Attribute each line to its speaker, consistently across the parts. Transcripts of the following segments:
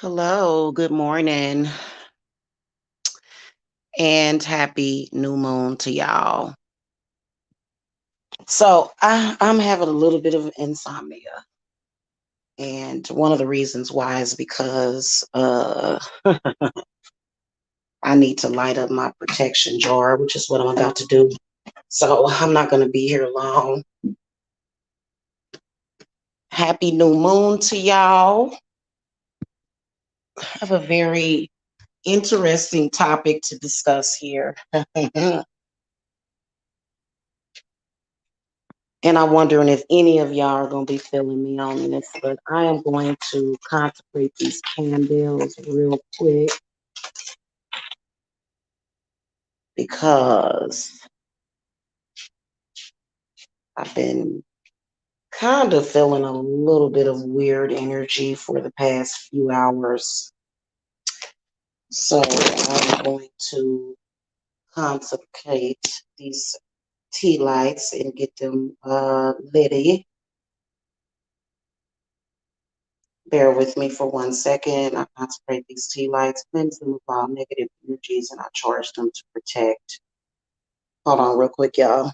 Speaker 1: Hello, good morning, and happy new moon to y'all. I'm having a little bit of insomnia, and one of the reasons why is because I need to light up my protection jar, which is what I'm about to do. So I'm not going to be here long. Happy new moon to y'all. I have a very interesting topic to discuss here. And I'm wondering if any of y'all are going to be feeling me on this, but I am going to concentrate these candles real quick because I've been kind of feeling a little bit of weird energy for the past few hours. So I'm going to consecrate these tea lights and get them lit. Bear with me for 1 second. I consecrate these tea lights, cleanse them of all negative energies, and I charge them to protect. Hold on real quick, y'all.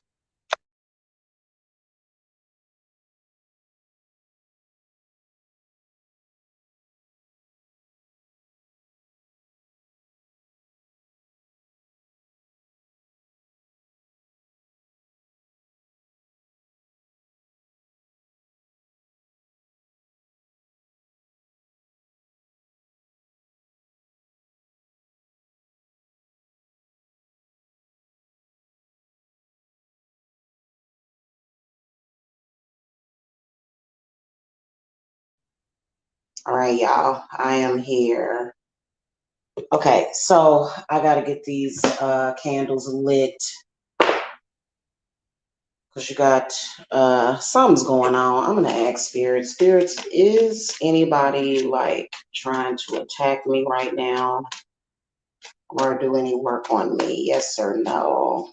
Speaker 1: All right, y'all. I am here. Okay, so I got to get these candles lit because you got something's going on. I'm gonna ask spirits. Spirits, is anybody like trying to attack me right now or do any work on me? Yes or no?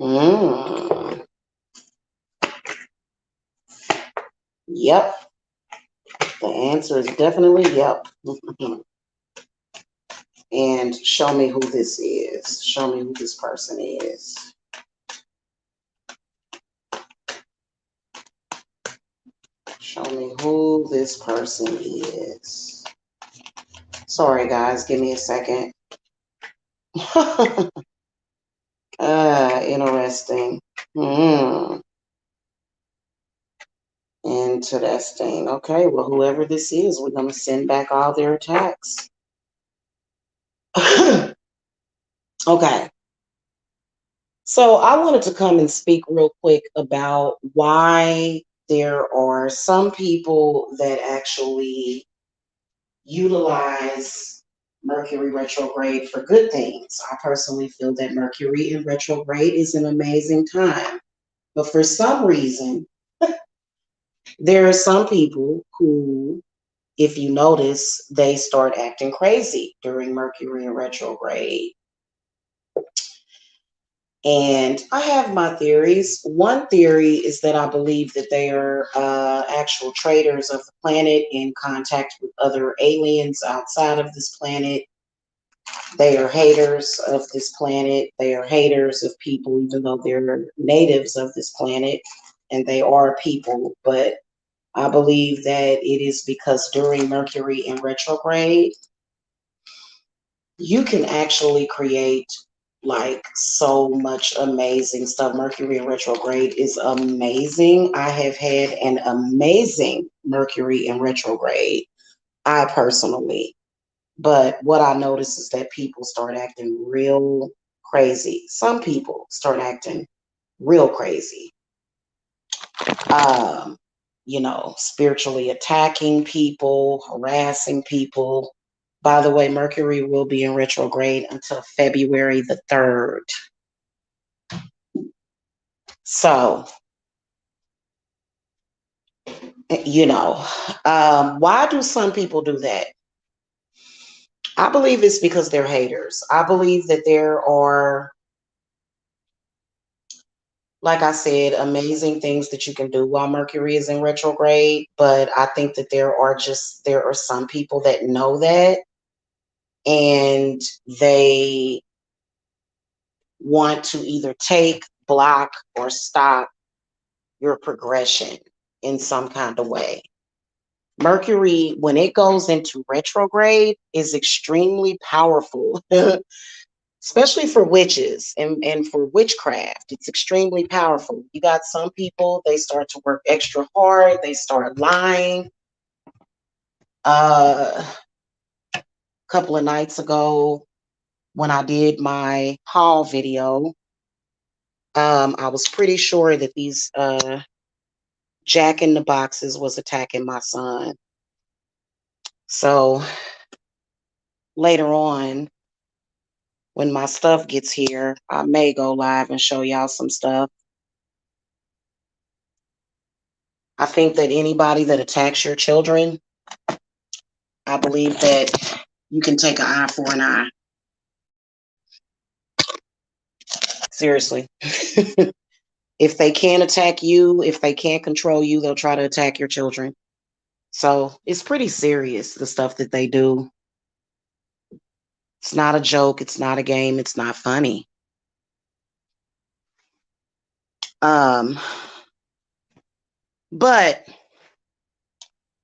Speaker 1: Mm. Yep. The answer is definitely yep. And show me who this is. Show me who this person is. Show me who this person is. Sorry, guys. Give me a second. Interesting. Interesting. Okay, well, whoever this is, we're going to send back all their attacks. Okay. So I wanted to come and speak real quick about why there are some people that actually utilize Mercury retrograde for good things. I personally feel that Mercury in retrograde is an amazing time. But for some reason, there are some people who, if you notice, they start acting crazy during Mercury in retrograde. And I have my theories. One theory is that I believe that they are actual traders of the planet in contact with other aliens outside of this planet. They are haters of this planet. They are haters of people, even though they're natives of this planet and they are people. But I believe that it is because during Mercury in retrograde, you can actually create like so much amazing stuff. Mercury in retrograde is amazing. I have had an amazing Mercury in retrograde, I personally. But what I notice is that people start acting real crazy. Some people start acting real crazy. Um, spiritually attacking people, harassing people. By the way, Mercury will be in retrograde until February the 3rd. So, why do some people do that? I believe it's because they're haters. I believe that there are Like I said, amazing things that you can do while Mercury is in retrograde. But I think that there are some people that know that, and they want to either take, block, or stop your progression in some kind of way. Mercury, when it goes into retrograde, is extremely powerful, especially for witches and for witchcraft. It's extremely powerful. You got some people, they start to work extra hard, they start lying. A couple of nights ago, when I did my haul video, I was pretty sure that these Jack in the Boxes was attacking my son. So later on, when my stuff gets here, I may go live and show y'all some stuff. I think that anybody that attacks your children, I believe that you can take an eye for an eye. Seriously. If they can't attack you, if they can't control you, they'll try to attack your children. So it's pretty serious, the stuff that they do. It's not a joke. It's not a game. It's not funny. But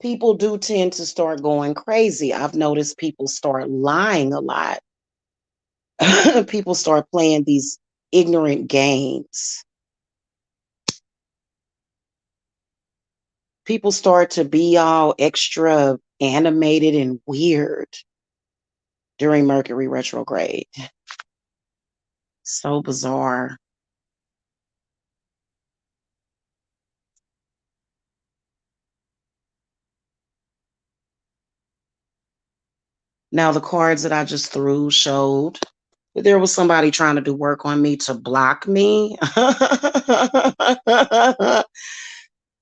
Speaker 1: people do tend to start going crazy. I've noticed people start lying a lot. People start playing these ignorant games. People start to be all extra animated and weird during Mercury retrograde. So bizarre. Now, the cards that I just threw showed that there was somebody trying to do work on me to block me.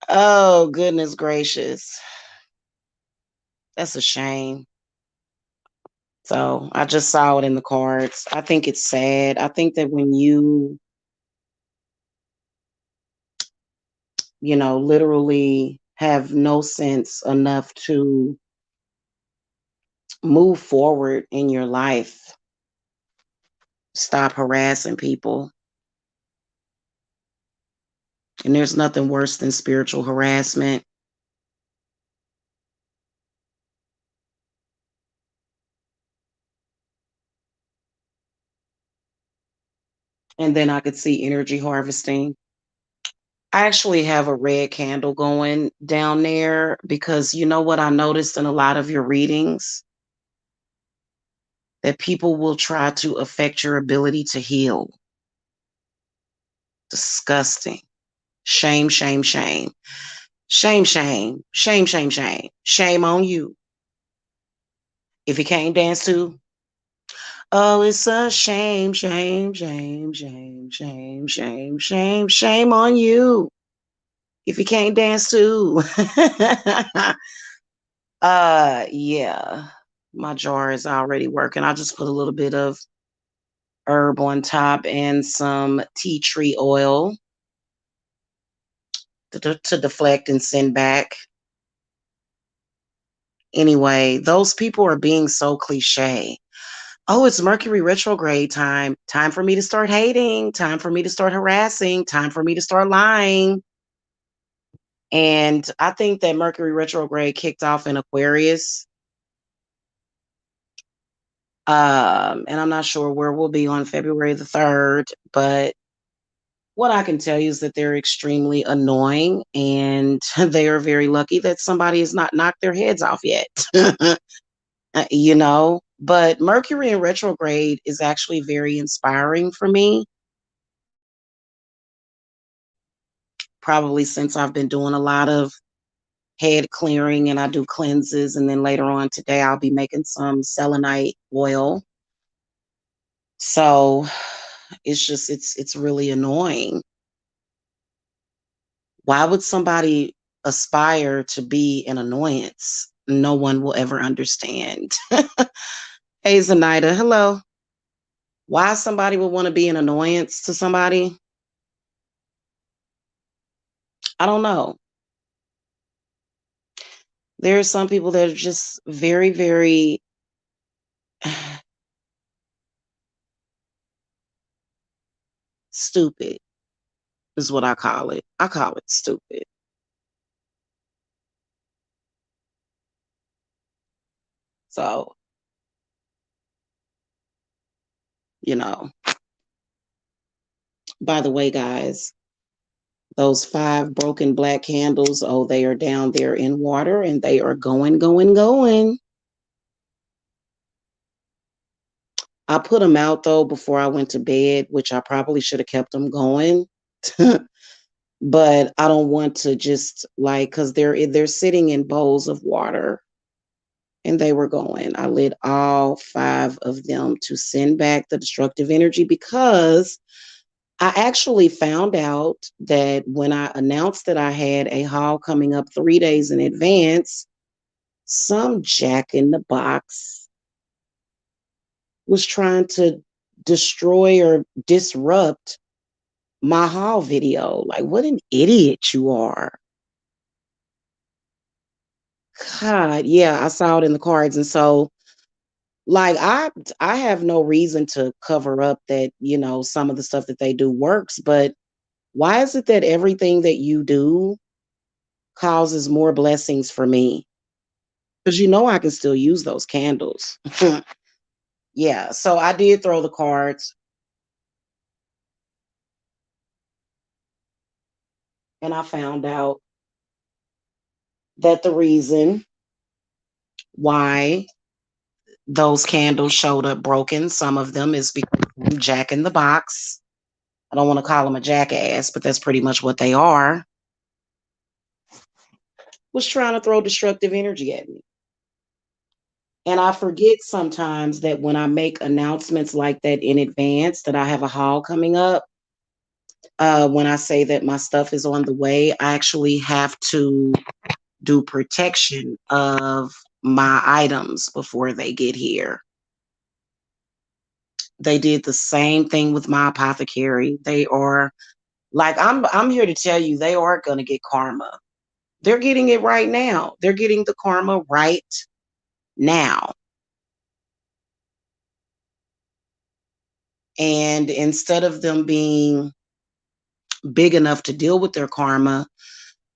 Speaker 1: Oh, goodness gracious. That's a shame. So I just saw it in the cards. I think it's sad. I think that when literally have no sense enough to move forward in your life, stop harassing people. And there's nothing worse than spiritual harassment. And then I could see energy harvesting. I actually have a red candle going down there because you know what I noticed in a lot of your readings? That people will try to affect your ability to heal. Disgusting. Shame, shame, shame. Shame, shame, shame, shame, shame. Shame on you. If you can't dance to, oh, it's a shame, shame, shame, shame, shame, shame, shame, shame on you. If you can't dance to. Yeah. My jar is already working. I just put a little bit of herb on top and some tea tree oil to deflect and send back. Anyway, those people are being so cliche. Oh, it's Mercury retrograde time. Time for me to start hating. Time for me to start harassing. Time for me to start lying. And I think that Mercury retrograde kicked off in Aquarius. And I'm not sure where we'll be on February the 3rd, but what I can tell you is that they're extremely annoying and they are very lucky that somebody has not knocked their heads off yet. But Mercury in retrograde is actually very inspiring for me. Probably since I've been doing a lot of head clearing and I do cleanses. And then later on today, I'll be making some selenite oil. So it's really annoying. Why would somebody aspire to be an annoyance? No one will ever understand. Hey, Zenaida, hello. Why somebody would want to be an annoyance to somebody? I don't know. There are some people that are just very, very stupid, is what I call it. I call it stupid. So, you know, by the way, guys, those 5 broken black candles, oh, they are down there in water and they are going, going, going. I put them out though before I went to bed, which I probably should have kept them going. But I don't want to just like, because they're sitting in bowls of water and they were going. I lit all 5 of them to send back the destructive energy, because I actually found out that when I announced that I had a haul coming up 3 days in advance, some jack in the box was trying to destroy or disrupt my haul video. Like, what an idiot you are. God, yeah, I saw it in the cards. And so, like, I have no reason to cover up that, some of the stuff that they do works, but why is it that everything that you do causes more blessings for me? Because I can still use those candles. Yeah, so I did throw the cards, and I found out that the reason why those candles showed up broken, some of them, is because Jack in the Box, I don't want to call him a jackass, but that's pretty much what they are, was trying to throw destructive energy at me. And I forget sometimes that when I make announcements like that in advance, that I have a haul coming up, when I say that my stuff is on the way, I actually have to do protection of my items before they get here. They did the same thing with my apothecary. They are like, I'm here to tell you, they are going to get karma. They're getting it right now. They're getting the karma right now. And instead of them being big enough to deal with their karma,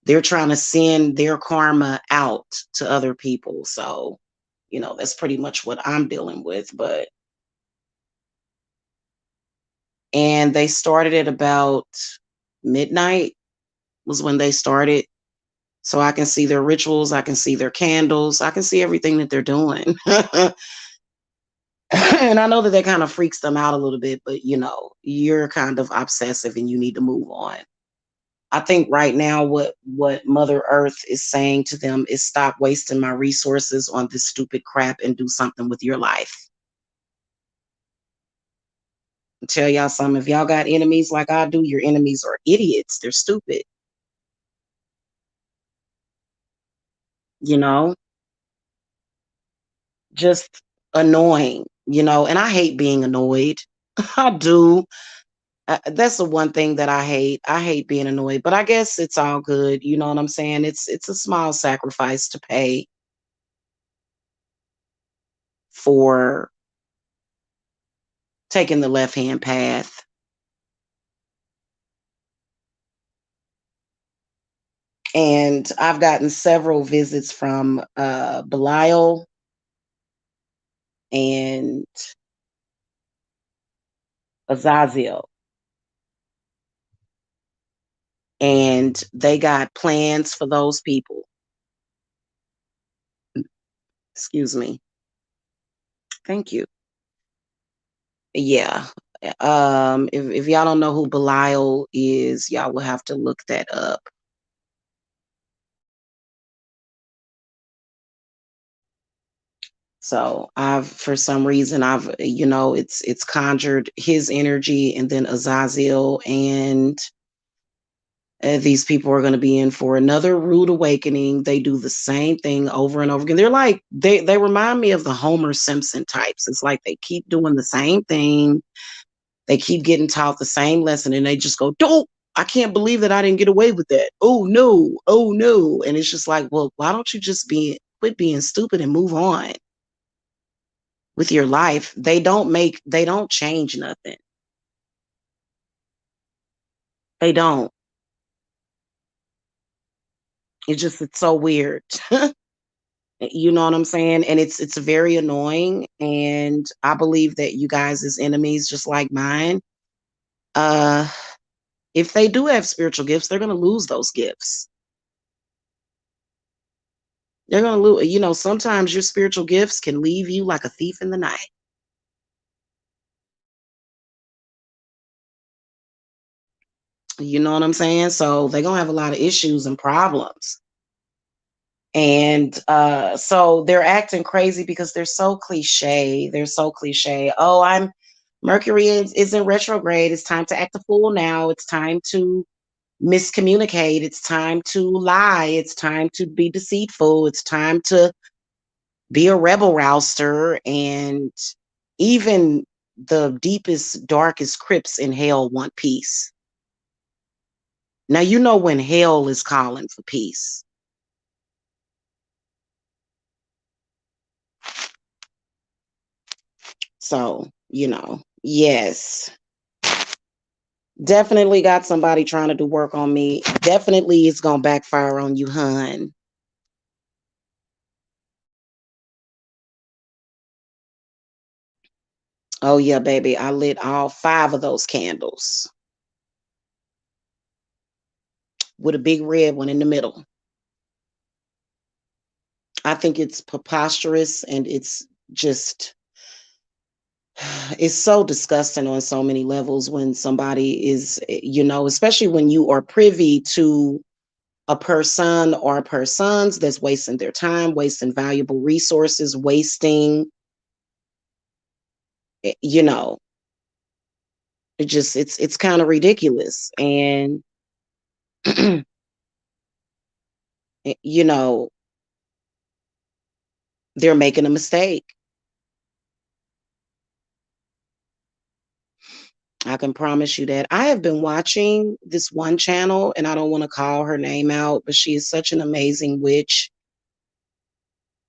Speaker 1: they're trying to send their karma out to other people. So, that's pretty much what I'm dealing with. And they started at about midnight was when they started. So I can see their rituals, I can see their candles, I can see everything that they're doing. And I know that kind of freaks them out a little bit, but you're kind of obsessive and you need to move on. I think right now what Mother Earth is saying to them is, stop wasting my resources on this stupid crap and do something with your life. I'll tell y'all something, if y'all got enemies like I do, your enemies are idiots. They're stupid. You know, just annoying, and I hate being annoyed. I do. That's the one thing that I hate. I hate being annoyed, but I guess it's all good. You know what I'm saying? It's a small sacrifice to pay for taking the left-hand path. And I've gotten several visits from Belial and Azazel. And they got plans for those people. Excuse me. Thank you. Yeah. If y'all don't know who Belial is, y'all will have to look that up. So for some reason, it's conjured his energy, and then Azazel, and these people are going to be in for another rude awakening. They do the same thing over and over again. They're like, they remind me of the Homer Simpson types. It's like they keep doing the same thing. They keep getting taught the same lesson, and they just go, don't. I can't believe that I didn't get away with that. Oh no, oh no. And it's just like, well, why don't you just quit being stupid and move on with your life? They don't change nothing. They don't. It's so weird. You know what I'm saying? And it's very annoying. And I believe that you guys as enemies, just like mine, uh, if they do have spiritual gifts, they're gonna lose those gifts. They're gonna lose, sometimes your spiritual gifts can leave you like a thief in the night. You know what I'm saying? So they're gonna have a lot of issues and problems. And so they're acting crazy because they're so cliche. They're so cliche. Oh, Mercury is in retrograde. It's time to act a fool now. It's time to miscommunicate. It's time to lie. It's time to be deceitful. It's time to be a rebel rouster. And even the deepest, darkest crypts in hell want peace. Now, you know when hell is calling for peace. So, yes. Definitely got somebody trying to do work on me. Definitely it's going to backfire on you, hun. Oh, yeah, baby. I lit all 5 of those candles with a big red one in the middle. I think it's preposterous and it's just, it's so disgusting on so many levels when somebody is, especially when you are privy to a person or persons that's wasting their time, wasting valuable resources, wasting, you know, it's kind of ridiculous. And, you know, they're making a mistake. I can promise you that. I have been watching this one channel, and I don't want to call her name out, but she is such an amazing witch.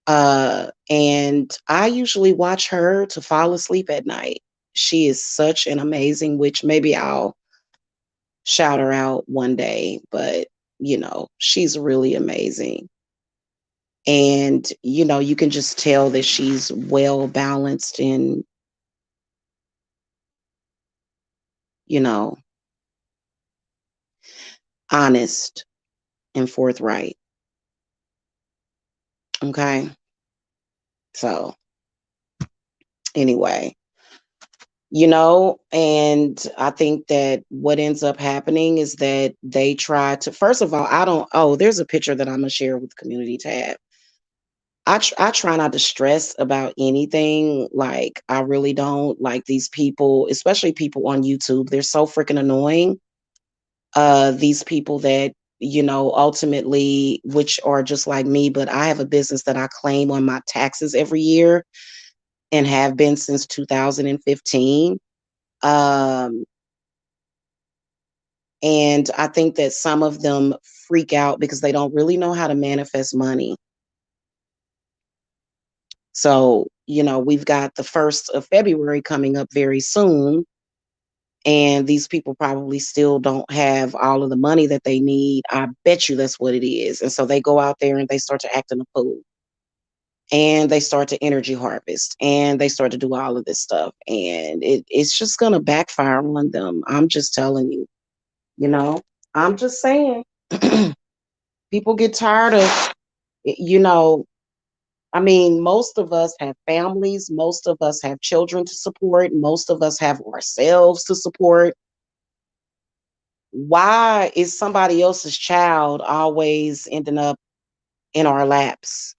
Speaker 1: And I usually watch her to fall asleep at night. She is such an amazing witch. Maybe I'll shout her out one day, but she's really amazing. And you can just tell that she's well balanced and you know honest and forthright. Okay, so anyway, and I think that what ends up happening is that they try to, first of all, I don't, oh, there's a picture that I'm gonna share with the community tab. I try not to stress about anything. Like, I really don't like these people, especially people on YouTube. They're so freaking annoying. These people that, ultimately, which are just like me, but I have a business that I claim on my taxes every year and have been since 2015. Um, and I think that some of them freak out because they don't really know how to manifest money. So, we've got the 1st of February coming up very soon. And these people probably still don't have all of the money that they need. I bet you that's what it is. And so they go out there and they start to act in a fool. And they start to energy harvest. And they start to do all of this stuff. And it's just going to backfire on them. I'm just telling you, you know, I'm just saying. People get tired of, you know, I mean, most of us have families. Most of us have children to support. Most of us have ourselves to support. Why is somebody else's child always ending up in our laps?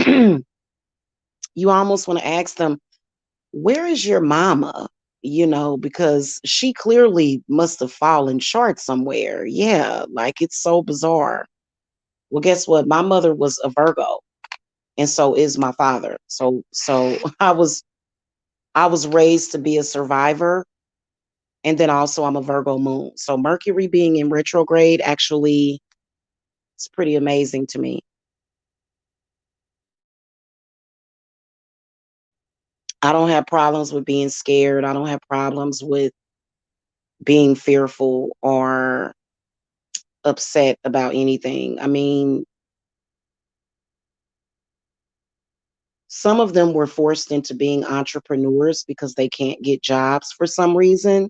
Speaker 1: You almost want to ask them, where is your mama? Because she clearly must have fallen short somewhere. Yeah, like, it's so bizarre. Well, guess what? My mother was a Virgo, and so is my father. So I was raised to be a survivor, And then also I'm a Virgo moon. So Mercury being in retrograde actually is pretty amazing to me. I don't have problems with being scared. I don't have problems with being fearful or upset about anything. I mean, some of them were forced into being entrepreneurs because they can't get jobs for some reason.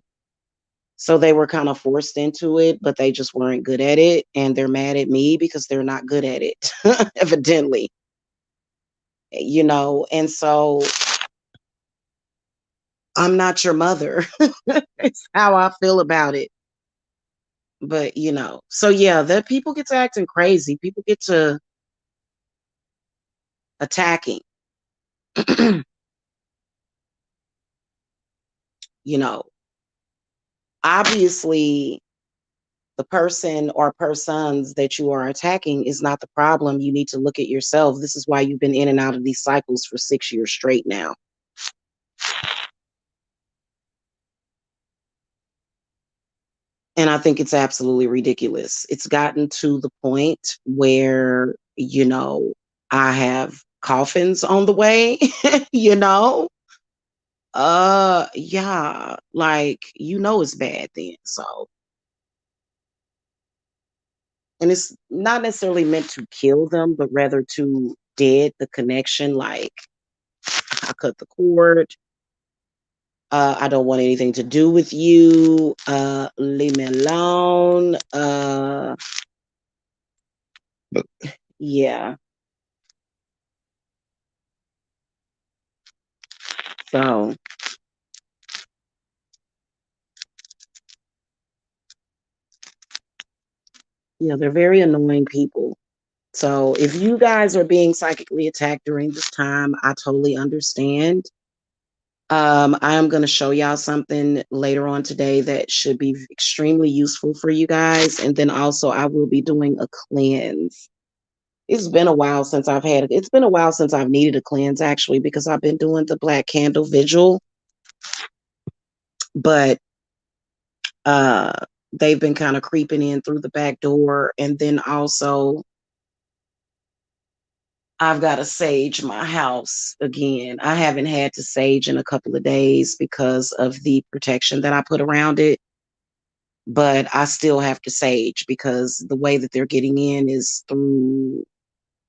Speaker 1: So they were kind of forced into it, but they just weren't good at it. And they're mad at me because they're not good at it, evidently. And so I'm not your mother. It's how I feel about it. But, so yeah, that people get to acting crazy. People get to attacking. you know, Obviously, the person or persons that you are attacking is not the problem. You need to look at yourself. This is why you've been in and out of these cycles for 6 years straight now. And I think it's absolutely ridiculous. It's gotten to the point where, I have coffins on the way, you know? Yeah, like, it's bad then. So, and it's not necessarily meant to kill them, but rather to dead the connection. Like, I cut the cord. I don't want anything to do with you. Leave me alone. Yeah. So, they're very annoying people. So, if you guys are being psychically attacked during this time, I totally understand. I am going to show y'all something later on today that should be extremely useful for you guys. And then also, I will be doing a cleanse. It's been a while since I've needed a cleanse, actually, because I've been doing the Black Candle Vigil. But uh they've been kind of creeping in through the back door. And then also I've got to sage my house again. I haven't had to sage in a couple of days because of the protection that I put around it, but I still have to sage because the way that they're getting in is through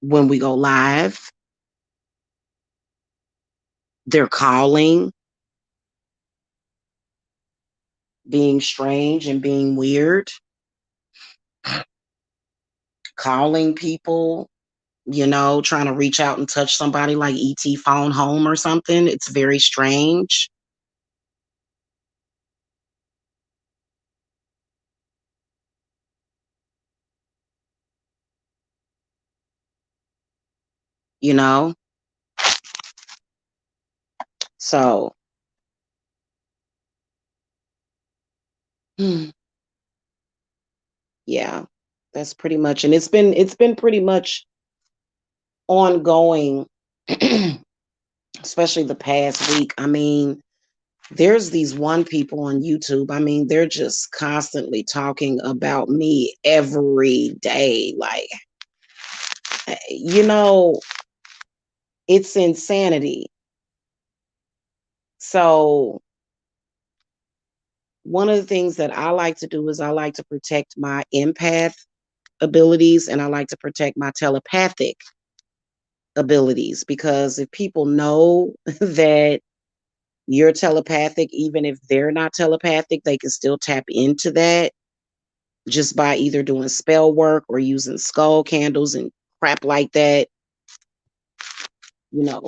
Speaker 1: when we go live. They're calling, being strange and being weird, calling people, trying to reach out and touch somebody like ET phone home or something. It's very strange. you know? So, hmm, yeah, that's pretty much, and it's been pretty much ongoing, especially the past week. I mean, there's these one people on YouTube. I mean, they're just constantly talking about me every day. Like, you know, it's insanity. So, one of the things that I like to do is I like to protect my empath abilities and I like to protect my telepathic abilities, because if people know that you're telepathic, even if they're not telepathic, they can still tap into that just by either doing spell work or using skull candles and crap like that,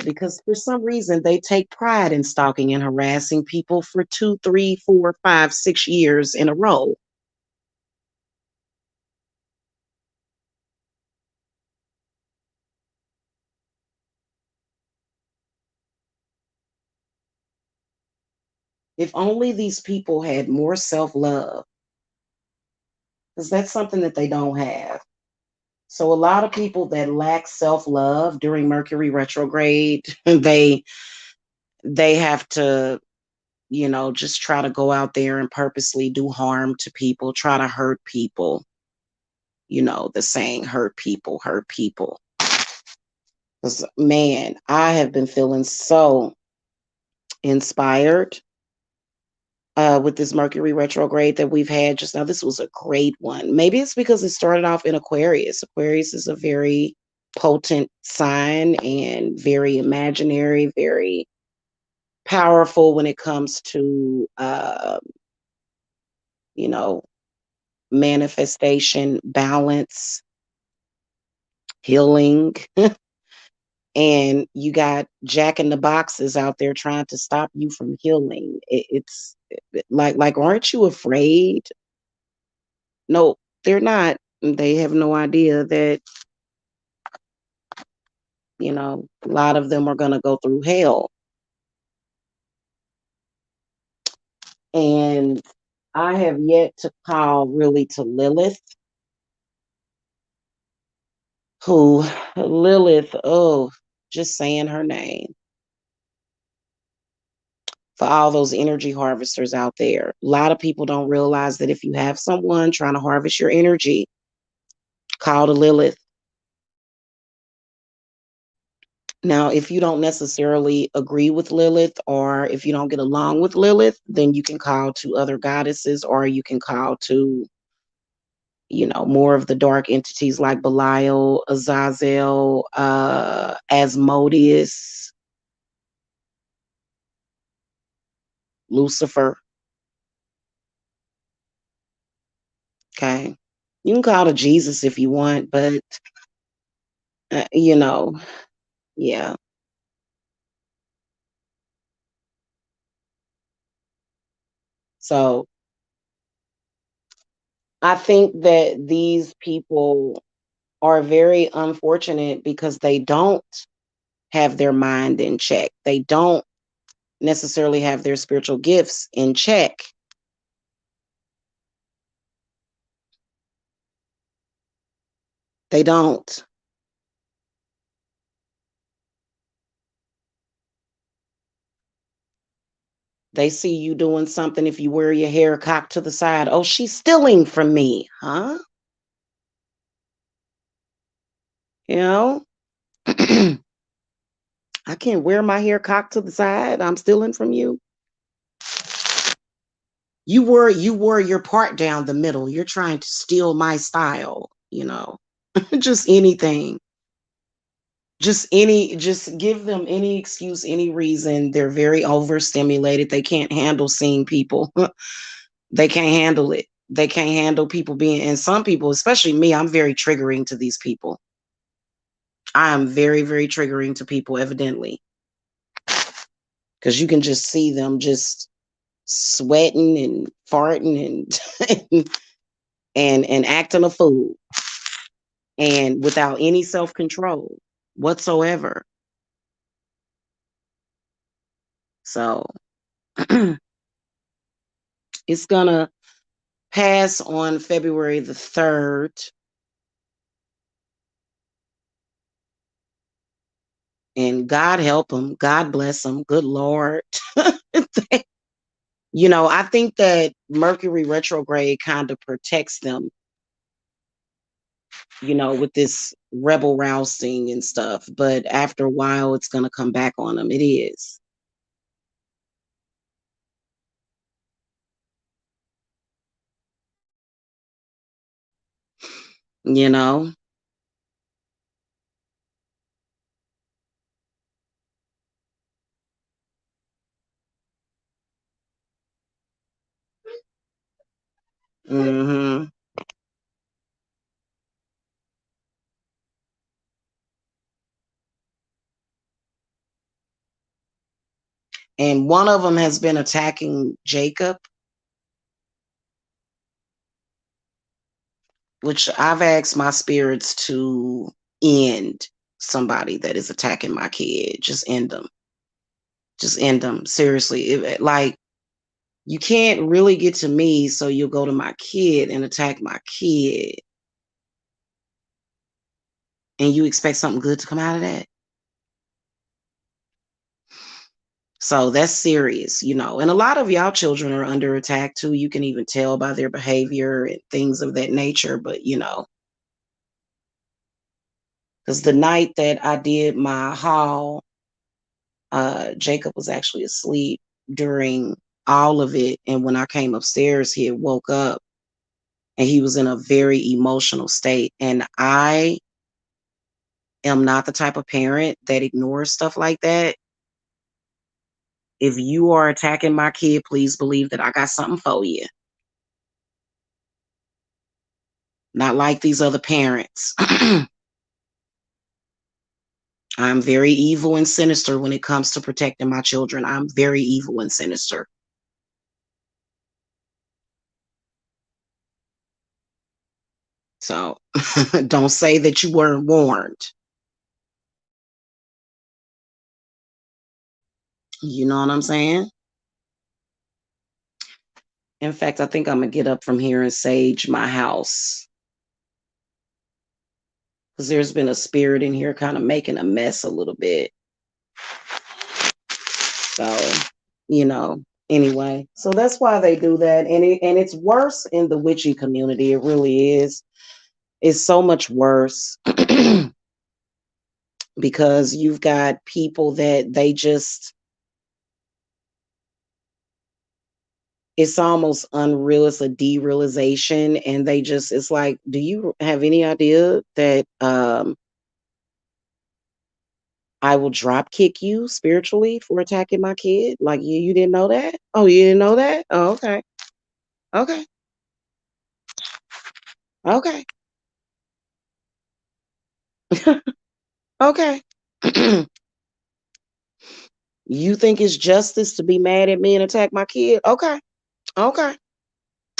Speaker 1: because for some reason they take pride in stalking and harassing people for 2, 3, 4, 5, 6 years in a row. If only these people had more self love, because that's something that they don't have. So a lot of people that lack self-love during Mercury retrograde, they have to just try to go out there and purposely do harm to people, try to hurt people. The saying, hurt people, hurt people. Because, man, I have been feeling so inspired with this Mercury retrograde that we've had just now. This was a great one. Maybe it's because it started off in Aquarius. Aquarius is a very potent sign and very imaginary, very powerful when it comes to, manifestation, balance, healing. And you got Jack in the Boxes out there trying to stop you from healing. It's like, aren't you afraid? No, they're not. They have no idea that, a lot of them are going to go through hell. And I have yet to call really to Lilith, just saying her name. For all those energy harvesters out there, a lot of people don't realize that if you have someone trying to harvest your energy, call to Lilith. Now, if you don't necessarily agree with Lilith, or if you don't get along with Lilith, then you can call to other goddesses, or you can call to, more of the dark entities like Belial, Azazel, Asmodeus, Lucifer. Okay. You can call to Jesus if you want, but, yeah. So I think that these people are very unfortunate because they don't have their mind in check. They don't necessarily have their spiritual gifts in check. They don't. They see you doing something. If you wear your hair cocked to the side, oh, she's stealing from me, huh? You know, I can't wear my hair cocked to the side. I'm stealing from you. You wore your part down the middle. You're trying to steal my style, just anything. Just give them any excuse, any reason. They're very overstimulated. They can't handle seeing people. They can't handle it. They can't handle people being, and some people, especially me, I'm very triggering to these people. I am very, very triggering to people, evidently. Because you can just see them just sweating and farting and and acting a fool. And without any self-control whatsoever. So it's gonna pass on February the 3rd. And God help them. God bless them. Good Lord. I think that Mercury retrograde kind of protects them, with this rebel rousing and stuff. But after a while, it's going to come back on them. It is. You know? Mm-hmm. And one of them has been attacking Jacob, which I've asked my spirits to end somebody that is attacking my kid. Just end them. Just end them. Seriously. Like, you can't really get to me, so you'll go to my kid and attack my kid. And you expect something good to come out of that? So that's serious, you know. And a lot of y'all children are under attack too. You can even tell by their behavior and things of that nature. But, you know, because the night that I did my haul, Jacob was actually asleep during all of it. And when I came upstairs, he had woke up and he was in a very emotional state. And I am not the type of parent that ignores stuff like that. If you are attacking my kid, please believe that I got something for you. Not like these other parents. I'm very evil and sinister when it comes to protecting my children. I'm very evil and sinister. So don't say that you weren't warned. You know what I'm saying? In fact, I think I'm going to get up from here and sage my house. Because there's been a spirit in here kind of making a mess a little bit. So, you know, anyway. So that's why they do that. And it's worse in the witchy community. It really is. It's so much worse. Because you've got people that they just, it's almost unreal. It's a derealization. And they just, it's like, do you have any idea that I will drop kick you spiritually for attacking my kid? Like, you didn't know that? Oh, you didn't know that? Oh, okay. Okay. Okay. Okay. You think it's justice to be mad at me and attack my kid? Okay. Okay.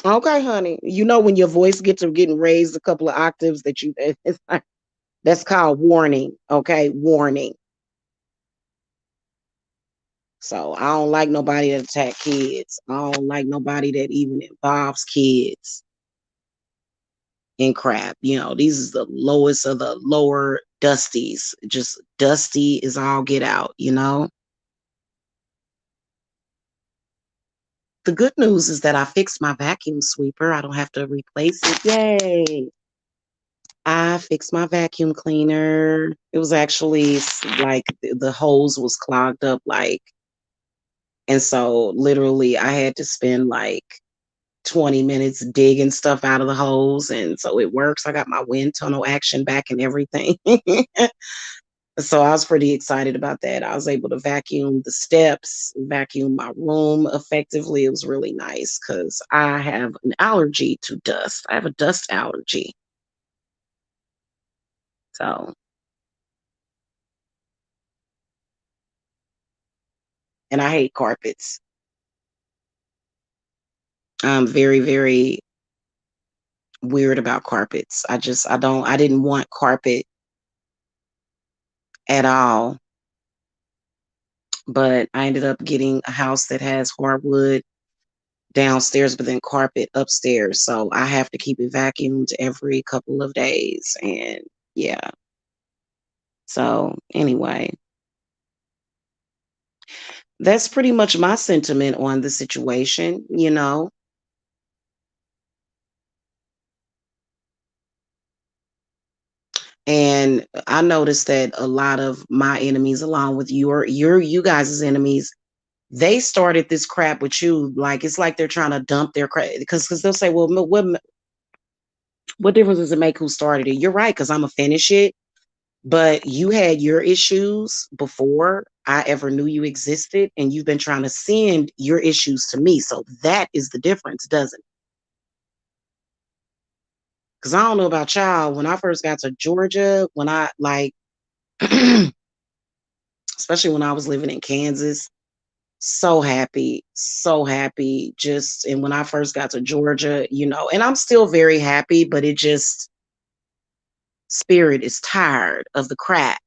Speaker 1: Okay, honey. You know when your voice gets to getting raised a couple of octaves that you it's like, that's called warning. Okay, warning. So I don't like nobody that attack kids. I don't like nobody that even involves kids in crap. You know, these is the lowest of the lower dusties. Just dusty is all get out, you know. The good news is that I fixed my vacuum sweeper. I don't have to replace it. Yay. I fixed my vacuum cleaner. It was actually like the hose was clogged up, like, and so literally I had to spend like 20 minutes digging stuff out of the hose. And so it works. I got my wind tunnel action back and everything. So I was pretty excited about that. I was able to vacuum the steps, vacuum my room effectively. It was really nice because I have an allergy to dust. I have a dust allergy. So, and I hate carpets. I'm very, very weird about carpets. I didn't want carpet at all. But I ended up getting a house that has hardwood downstairs, but then carpet upstairs. So I have to keep it vacuumed every couple of days. And yeah. So anyway, that's pretty much my sentiment on the situation, you know. And I noticed that a lot of my enemies, along with you guys' enemies, they started this crap with you. Like it's like they're trying to dump their crap because they'll say, "Well, what difference does it make who started it?" You're right, because I'm gonna finish it. But you had your issues before I ever knew you existed, and you've been trying to send your issues to me. So that is the difference, doesn't it? Because I don't know about y'all. When I first got to Georgia, when I like, especially when I was living in Kansas, so happy, so happy. Just, and when I first got to Georgia, you know, and I'm still very happy, but it just, spirit is tired of the crap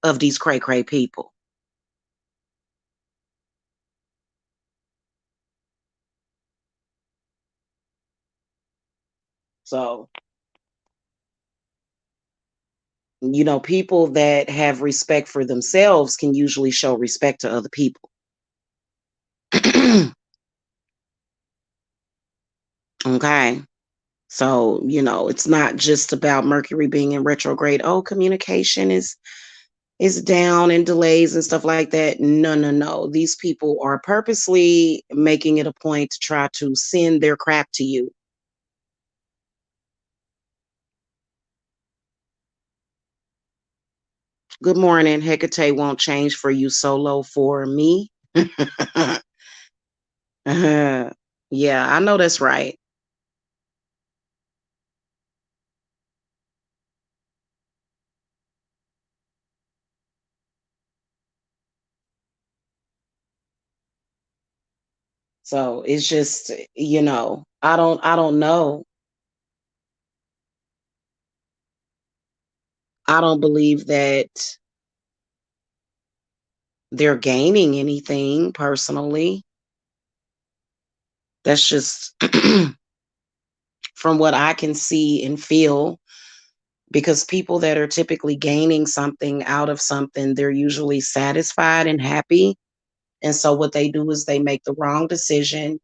Speaker 1: of these cray cray people. So People that have respect for themselves can usually show respect to other people. Okay. So, it's not just about Mercury being in retrograde. Oh, communication is down and delays and stuff like that. No, no, no. These people are purposely making it a point to try to send their crap to you. Good morning. Hecate won't change for you solo for me. Yeah, I know that's right. So it's just, I don't know. I don't believe that they're gaining anything personally. That's just from what I can see and feel, because people that are typically gaining something out of something, they're usually satisfied and happy. And so what they do is they make the wrong decision,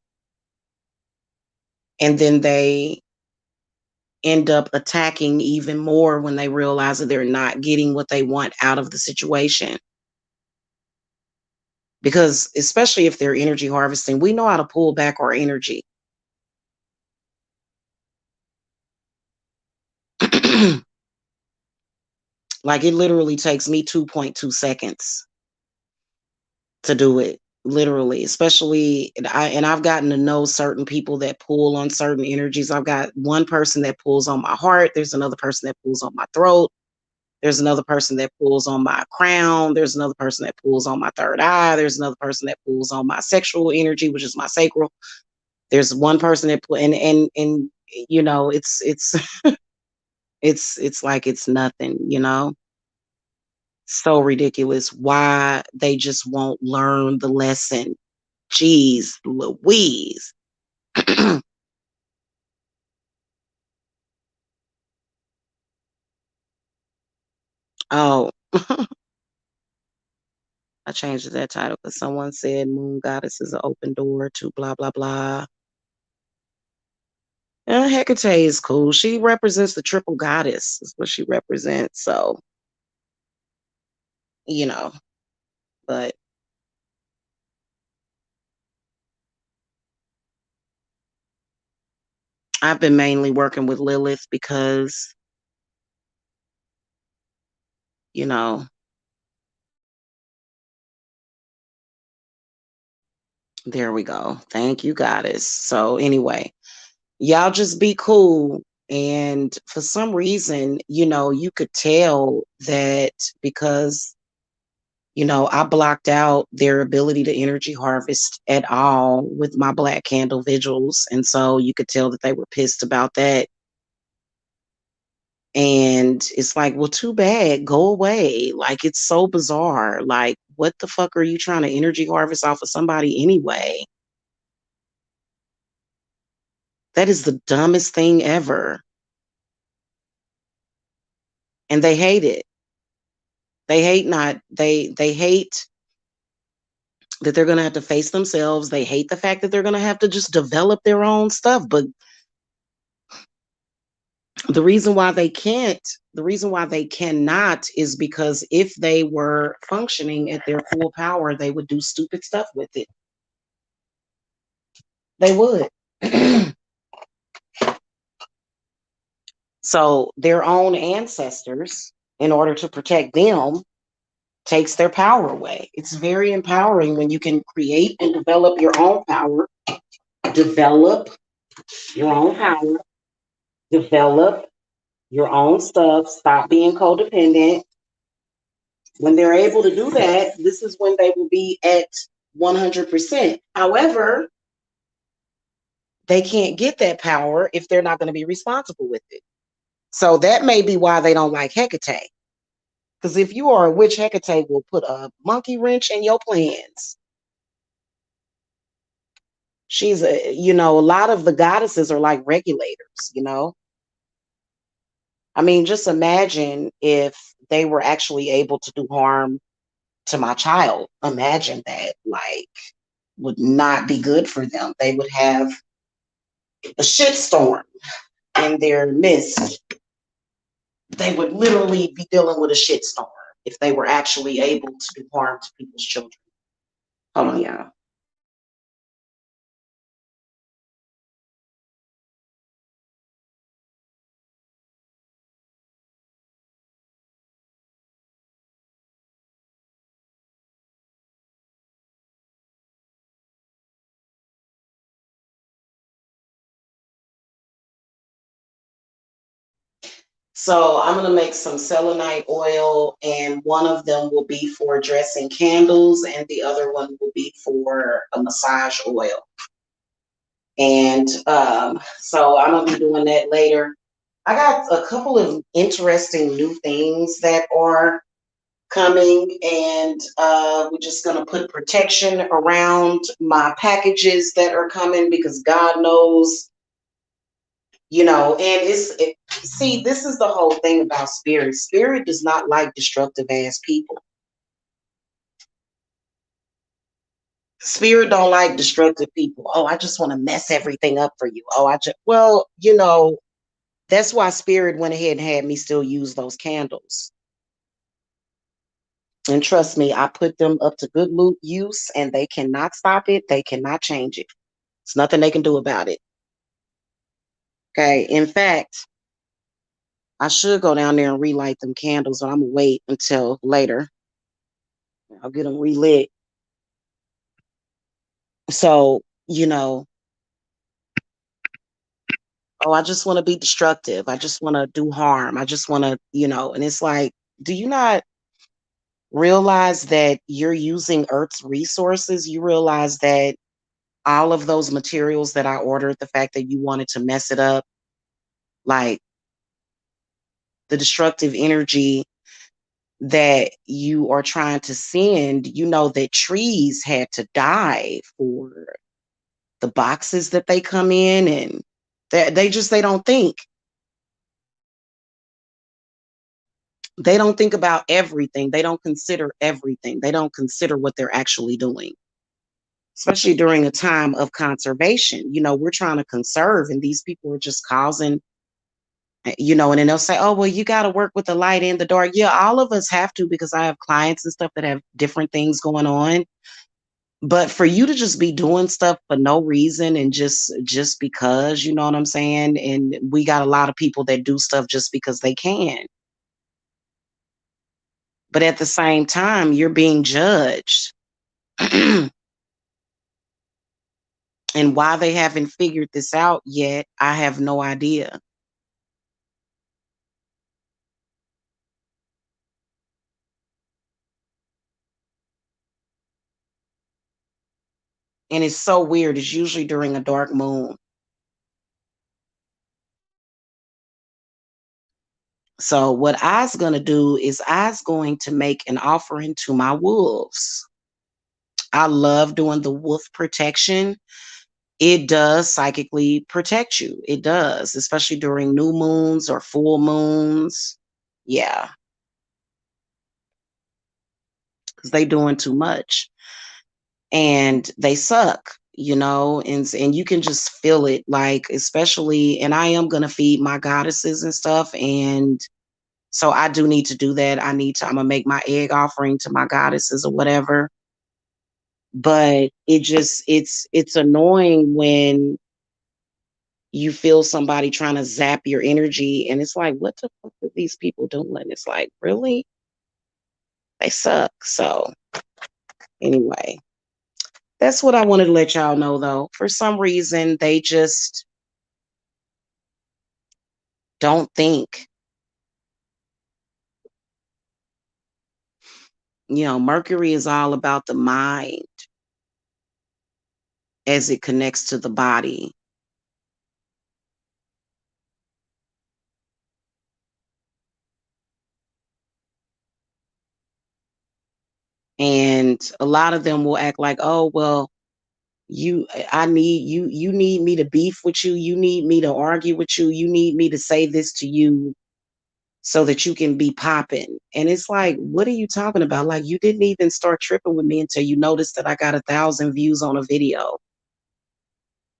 Speaker 1: and then they end up attacking even more when they realize that they're not getting what they want out of the situation. Because especially if they're energy harvesting, we know how to pull back our energy. Like, it literally takes me 2.2 seconds to do it. Literally, especially, and I've gotten to know certain people that pull on certain energies. I've got one person that pulls on my heart. There's another person that pulls on my throat. There's another person that pulls on my crown. There's another person that pulls on my third eye. There's another person that pulls on my sexual energy, which is my sacral. There's one person that and it's it's like it's nothing. So ridiculous why they just won't learn the lesson. Jeez Louise. Oh, I changed that title because someone said Moon Goddess is an open door to blah blah blah. Hecate is cool. She represents the triple goddess, is what she represents. So, you know, but I've been mainly working with Lilith because, you know, there we go. Thank you, goddess. So, anyway, y'all just be cool. And for some reason, you could tell that because I blocked out their ability to energy harvest at all with my black candle vigils. And so you could tell that they were pissed about that. And it's like, well, too bad. Go away. Like, it's so bizarre. Like, what the fuck are you trying to energy harvest off of somebody anyway? That is the dumbest thing ever. And they hate it. They hate that they're gonna have to face themselves. They hate the fact that they're gonna have to just develop their own stuff. But the reason why they can't, the reason why they cannot is because if they were functioning at their full power, they would do stupid stuff with it. They would. So their own ancestors, in order to protect them, takes their power away. It's very empowering when you can create and develop your own power, develop your own power, develop your own stuff, stop being codependent. When they're able to do that, this is when they will be at 100%. However, they can't get that power if they're not going to be responsible with it. So that may be why they don't like Hecate. Because if you are a witch, Hecate will put a monkey wrench in your plans. She's a lot of the goddesses are like regulators. I mean, just imagine if they were actually able to do harm to my child. Imagine that. Like, would not be good for them. They would have a shitstorm in their midst. They would literally be dealing with a shitstorm if they were actually able to do harm to people's children. Hold on, y'all. So I'm going to make some selenite oil, and one of them will be for dressing candles, and the other one will be for a massage oil. And so I'm going to be doing that later. I got a couple of interesting new things that are coming, and we're just going to put protection around my packages that are coming, because God knows, you know. And see, this is the whole thing about spirit. Spirit does not like destructive ass people. Spirit don't like destructive people. Oh, I just want to mess everything up for you. Oh, well, you know, that's why spirit went ahead and had me still use those candles. And trust me, I put them up to good use, and they cannot stop it. They cannot change it. There's nothing they can do about it. Okay. In fact, I should go down there and relight them candles, but I'm gonna wait until later. I'll get them relit. So, you know, oh, I just want to be destructive. I just want to do harm. I just want to, you know, and it's like, do you not realize that you're using Earth's resources? You realize that all of those materials that I ordered, the fact that you wanted to mess it up, like the destructive energy that you are trying to send, you know, that trees had to die for the boxes that they come in, and they don't think. They don't think about everything. They don't consider everything. They don't consider what they're actually doing, especially during a time of conservation. You know, we're trying to conserve, and these people are just causing, you know, and then they'll say, oh, well, you got to work with the light and the dark. Yeah, all of us have to, because I have clients and stuff that have different things going on. But for you to just be doing stuff for no reason, and just because, you know what I'm saying? And we got a lot of people that do stuff just because they can. But at the same time, you're being judged. And why they haven't figured this out yet, I have no idea. And it's so weird. It's usually during a dark moon. So what I's going to do is I's going to make an offering to my wolves. I love doing the wolf protection. It does psychically protect you. It does, especially during new moons or full moons. Yeah, because they doing too much and they suck, you know, and you can just feel it, like, especially, and I am gonna feed my goddesses and stuff, and so I do need to do that. I'm gonna make my egg offering to my goddesses or whatever. But it's annoying when you feel somebody trying to zap your energy, and it's like, what the fuck are these people doing? It's like, really? They suck. So anyway, that's what I wanted to let y'all know, though. For some reason, they just don't think. You know, Mercury is all about the mind as it connects to the body. And a lot of them will act like, oh, well, you need me to beef with you. You need me to argue with you. You need me to say this to you so that you can be popping. And it's like, what are you talking about? Like, you didn't even start tripping with me until you noticed that I got 1,000 views on a video.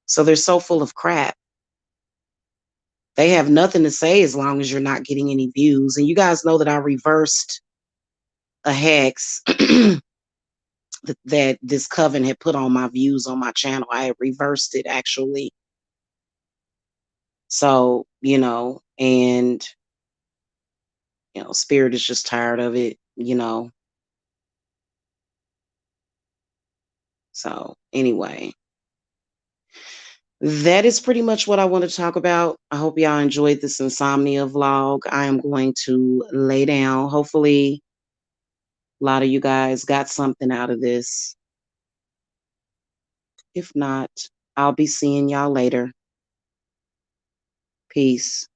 Speaker 1: So they're so full of crap. They have nothing to say as long as you're not getting any views. And you guys know that I reversed a hex that this coven had put on my views on my channel. I had reversed it actually. So, and spirit is just tired of it, So anyway, that is pretty much what I want to talk about. I hope y'all enjoyed this insomnia vlog. I am going to lay down. Hopefully a lot of you guys got something out of this. If not, I'll be seeing y'all later. Peace.